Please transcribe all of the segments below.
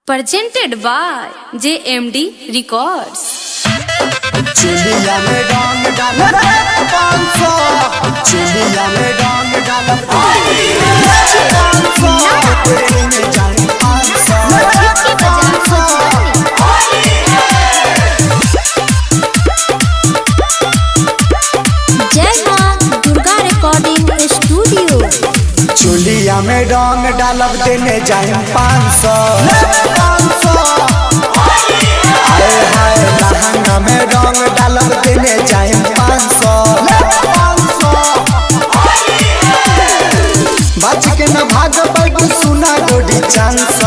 presented by JMD Records. चिड़िया में डांग डालब 500 चिड़िया में डांग डालब 500 तेरे में जान 500 जय मां दुर्गा रिकॉर्डिंग स्टूडियो। चुलिया में डांग डालब देने जाए 500 आए हाय लहंगा में डांग डालब देने जाए 500 बच के न भाग पैगु सुना गोडी चांस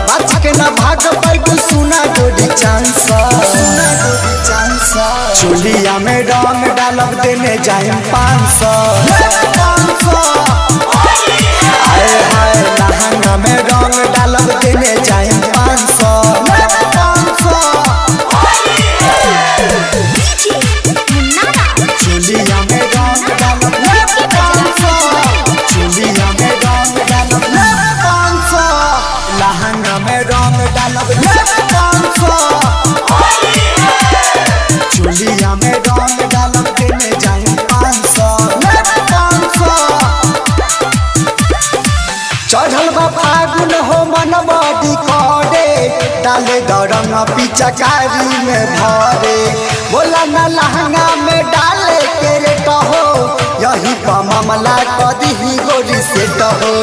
बच के न भाग पैगु सुना गोडी चांस चुलिया में डांग डालब देने जाए 500 आए हाय लहंगा में रंग डालब देने जाए 500 चुलिया में रंग डालब 500 चुलिया में रंग डालब 500 लहंगा में रंग डालब 500 चुलिया में रंग डालब देने जाए 500 चढ़ल बा फागुन हो मन बॉडी करे डाले दरंग पिचकारी में भरे बोला न लहंगा में डाले के रे कहो यही पर मामला कदी ही गोरी से कहो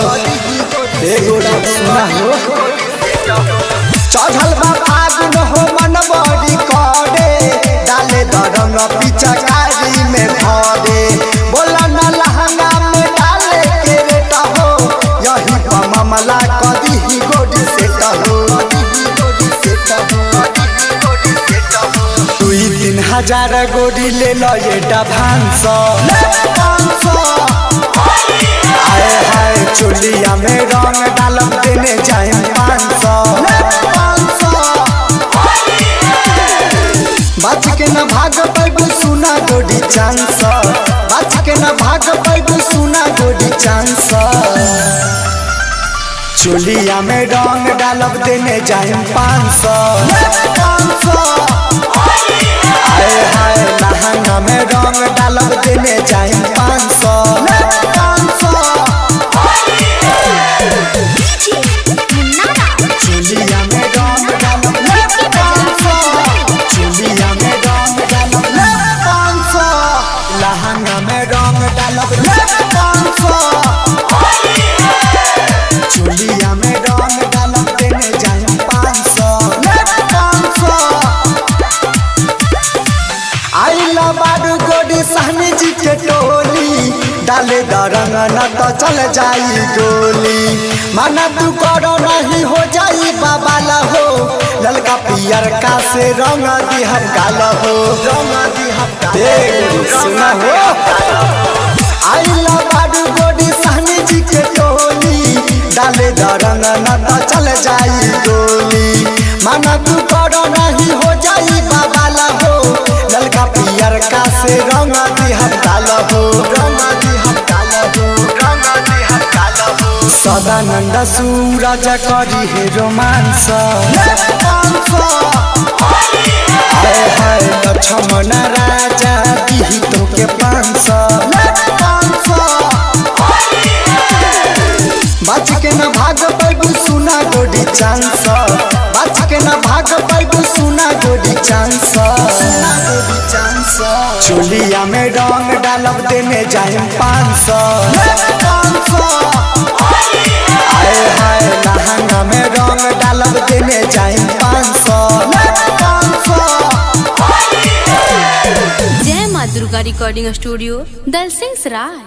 सुना हो चढ़ल बा फागुन हो मन बॉडी करे डाले दरंग पिचकारी में भरे बोला न लहंगा में डाले के रे कहो यही पर मामला कदी ही गोडी से कहो 2-3 हजार गोडी ले लो ये डांस आए हाय चुलिया में रंग डालब देने जाए 500 बच के न भाग पैगु सुना गोडी चांस बच के न भाग पैगु सुना गोडी चांस चुलिया में रंग डालब देने जाए 500 आए हाय लहंगा में रंग डालब देने जाए 500 चुलिया में रंग डालब 500 चुलिया में रंग डालब 500 लहंगा में रंग डालब 500 चुलिया में रंग डालब देने जाए 500 आइला बारू गोडी सहनी जी के टोली डाले दरंग न तो चल जाई गोली माना तू करो नहीं हो जाई बाबाला हो ललका पियर का से रंग दी हम काला हो सुना हो आइला बारू गोडी सहनी जी के टोली डाले दरंग न तो चल जाई गोली माना तू करो नहीं हो जाई बाबाला हो ललका पियर का से रंग दी हम काला हो सदानंद सूरज करी है रोमांस आए हाय लक्ष्मण राजा दी तो के 500 बच के न भाग पैगु सुना गोडी चांस बच के न भाग पैगु सुना गोडी चांस चुलिया में रंग डालब देने जाए 500 आए हाय लहंगा में रंग डालब देने जाए 500 जय मां दुर्गा रिकॉर्डिंग स्टूडियो दलसिंह सराय।